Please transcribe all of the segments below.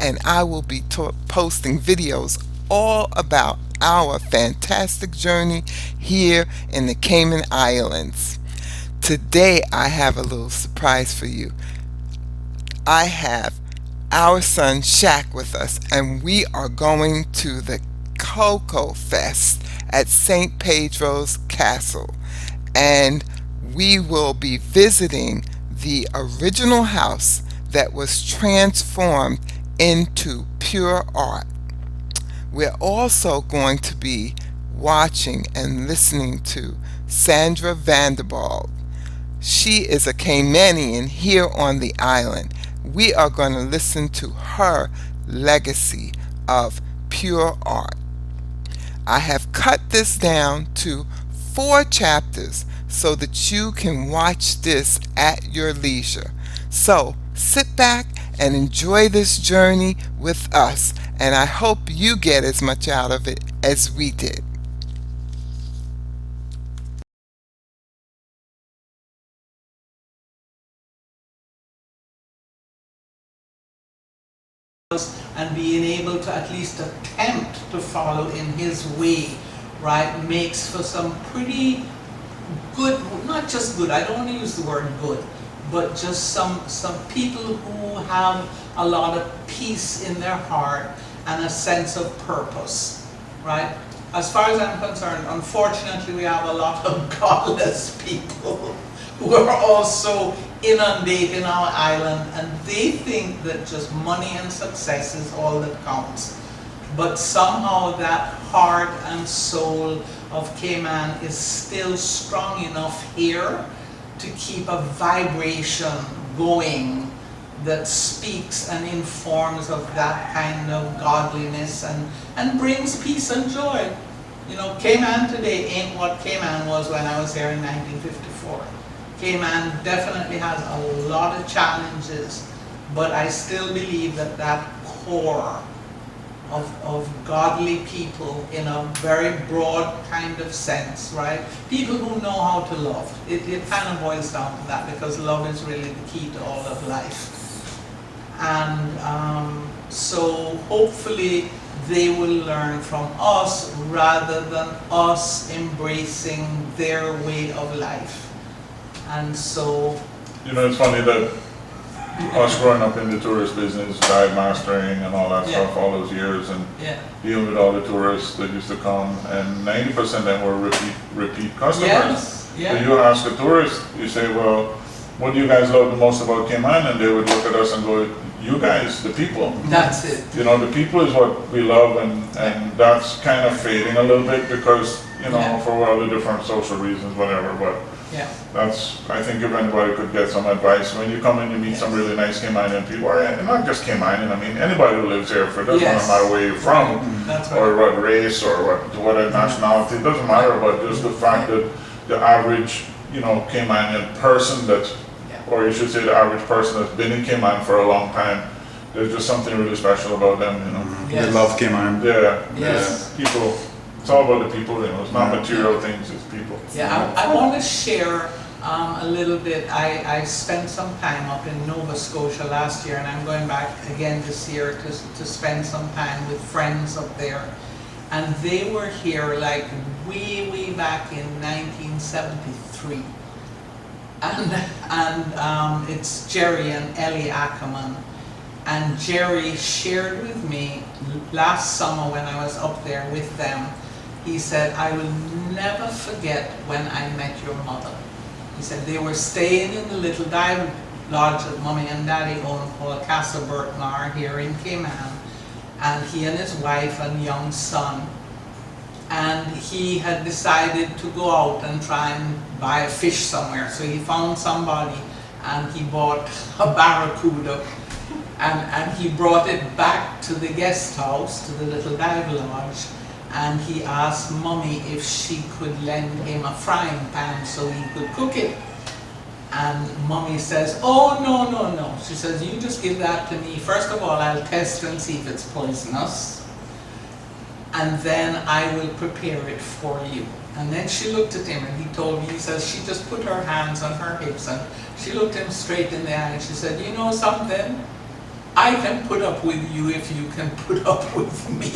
and I will be posting videos all about our fantastic journey here in the Cayman Islands. Today I have a little surprise for you. I have our son Shaq with us, and we are going to the Cocoa Fest at St. Pedro's Castle. And we will be visiting the original house that was transformed into pure art. We're also going to be watching and listening to Sandra Vanderbilt. She is a Caymanian here on the island. We are going to listen to her legacy of pure art. I have cut this down to 4 chapters so that you can watch this at your leisure. So sit back and enjoy this journey with us, and I hope you get as much out of it as we did. And being able to at least attempt to follow in his way, right, makes for some pretty good, not just good, I don't want to use the word good, but just some people who have a lot of peace in their heart and a sense of purpose, right? As far as I'm concerned, unfortunately we have a lot of godless people who are also inundating our island, and they think that just money and success is all that counts. But somehow that heart and soul of Cayman is still strong enough here to keep a vibration going that speaks and informs of that kind of godliness and brings peace and joy. You know, Cayman today ain't what Cayman was when I was here in 1954. Cayman definitely has a lot of challenges, but I still believe that that core of godly people in a very broad kind of sense, right? People who know how to love. It kind of boils down to that, because love is really the key to all of life. And so hopefully they will learn from us rather than us embracing their way of life. And so, you know, it's funny that us growing up in the tourist business, dive mastering and all that stuff, all those years, and dealing with all the tourists that used to come, and 90% of them were repeat customers. Yes. So you ask a tourist, you say, well, what do you guys love the most about Cayman? And they would look at us and go, you guys, the people. That's it. You know, the people is what we love, and that's kind of fading a little bit because, you know, for all the different social reasons, whatever, but that's, I think if anybody could get some advice, when you come in, you meet some really nice Caymanian people, or not just Caymanian, I mean, anybody who lives here, for it doesn't matter where you're from, or what race, or what nationality, it doesn't matter, but just the fact that the average, you know, Caymanian person that's, or you should say the average person that's been in Cayman for a long time, there's just something really special about them, you know. They love Cayman. People. It's all about the people, you know. It's not material things, it's people. Yeah, I want to share a little bit. I spent some time up in Nova Scotia last year, and I'm going back again this year to spend some time with friends up there. And they were here like way back in 1973. And it's Jerry and Ellie Ackerman. And Jerry shared with me last summer when I was up there with them. He said, I will never forget when I met your mother. He said they were staying in the little dive lodge that Mommy and Daddy owned called Casa Bertmar here in Cayman. And he and his wife and young son. And he had decided to go out and try and buy a fish somewhere. So he found somebody and he bought a barracuda. And he brought it back to the guest house, to the little dive lodge. And he asked Mommy if she could lend him a frying pan so he could cook it. And Mommy says, oh, no. She says, you just give that to me. First of all, I'll test and see if it's poisonous. And then I will prepare it for you. And then she looked at him and he told me, he says, she just put her hands on her hips and she looked him straight in the eye and she said, you know something? I can put up with you if you can put up with me.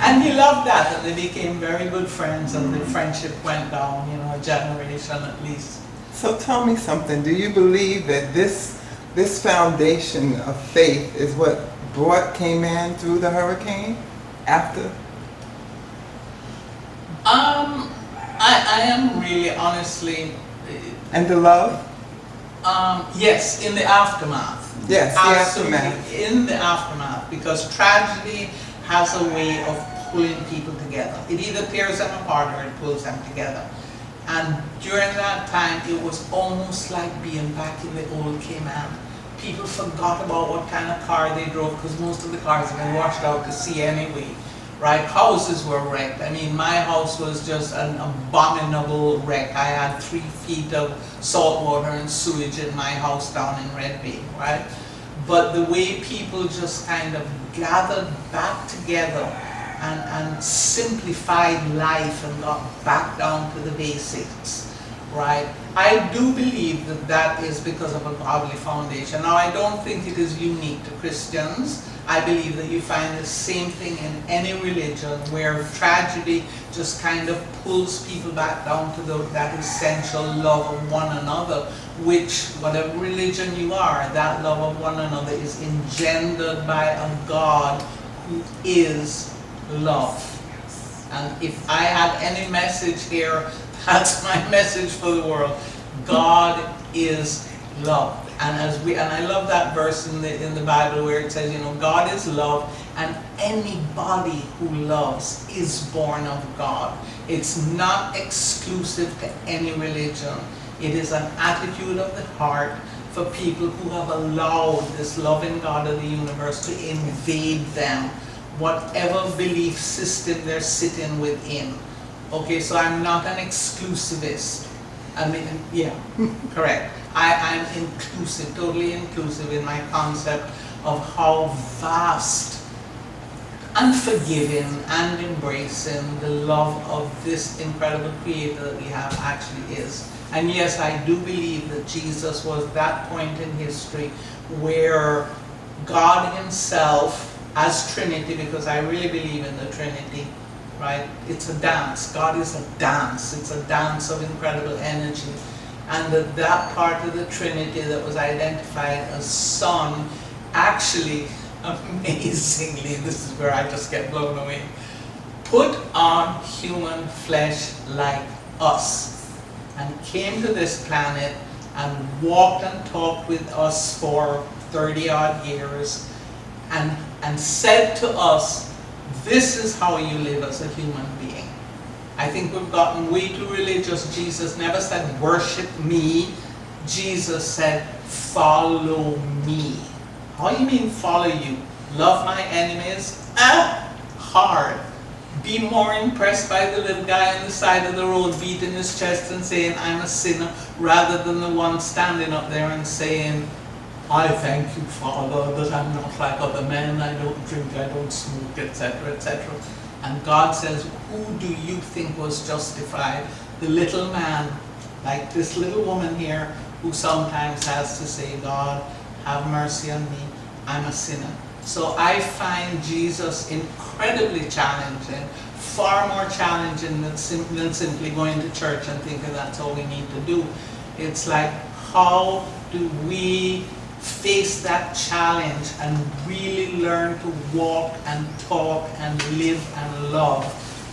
And he loved that, and they became very good friends, and the friendship went down, a generation at least. So tell me something. Do you believe that this foundation of faith is what brought Cayman through the hurricane after? I am really honestly. And the love? Yes, in the aftermath. Yes, the Absolutely, aftermath. in the aftermath, because tragedy has a way of pulling people together. It either tears them apart or it pulls them together. And during that time, it was almost like being back in the old Cayman. People forgot about what kind of car they drove because most of the cars have been washed out to sea anyway, right? Houses were wrecked. I mean, my house was just an abominable wreck. I had 3 feet of salt water and sewage in my house down in Red Bay, right? But the way people just kind of gathered back together and simplified life and got back down to the basics, right? I do believe that that is because of a godly foundation. Now, I don't think it is unique to Christians. I believe that you find the same thing in any religion where tragedy just kind of pulls people back down to that essential love of one another, which, whatever religion you are, that love of one another is engendered by a God who is love. And if I had any message here, that's my message for the world. God is love. And I love that verse in the Bible where it says, God is love, and anybody who loves is born of God. It's not exclusive to any religion. It is an attitude of the heart for people who have allowed this loving God of the universe to invade them, whatever belief system they're sitting within. Okay, so I'm not an exclusivist. I mean, yeah, correct. I'm inclusive, totally inclusive in my concept of how vast and forgiving and embracing the love of this incredible creator that we have actually is. And yes, I do believe that Jesus was that point in history where God himself, as Trinity, because I really believe in the Trinity, right? It's a dance. God is a dance. It's a dance of incredible energy. And that part of the Trinity that was identified as Son, actually, amazingly, this is where I just get blown away, put on human flesh like us and came to this planet and walked and talked with us for 30 odd years and said to us, this is how you live as a human being. I think we've gotten way too religious. Jesus never said, worship me. Jesus said, follow me. How do you mean follow you? Love my enemies? Hard. Be more impressed by the little guy on the side of the road beating his chest and saying, I'm a sinner, rather than the one standing up there and saying, I thank you, Father, that I'm not like other men. I don't drink, I don't smoke, etc., etc. And God says, who do you think was justified? The little man, like this little woman here, who sometimes has to say, God, have mercy on me, I'm a sinner. So I find Jesus incredibly challenging, far more challenging than simply going to church and thinking that's all we need to do. It's like, how do we face that challenge and really learn to walk and talk and live and love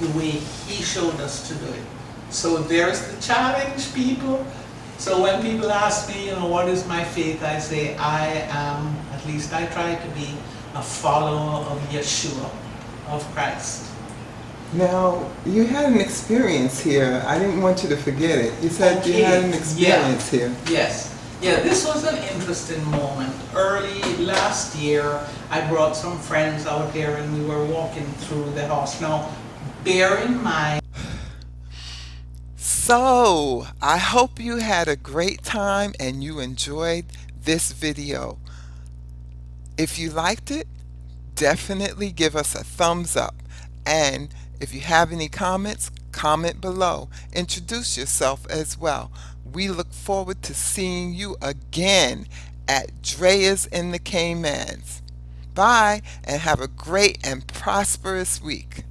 the way he showed us to do it? So there's the challenge, people. So when people ask me, what is my faith, I say I am, at least I try to be, a follower of Yeshua, of Christ. Now, you had an experience here. I didn't want you to forget it. You said you had an experience here. Yes. Yeah, this was an interesting moment. Early last year, I brought some friends out here and we were walking through the house. Now, bear in mind. So, I hope you had a great time and you enjoyed this video. If you liked it, definitely give us a thumbs up. And if you have any comments, comment below. Introduce yourself as well. We look forward to seeing you again at Drea's in the Caymans. Bye, and have a great and prosperous week.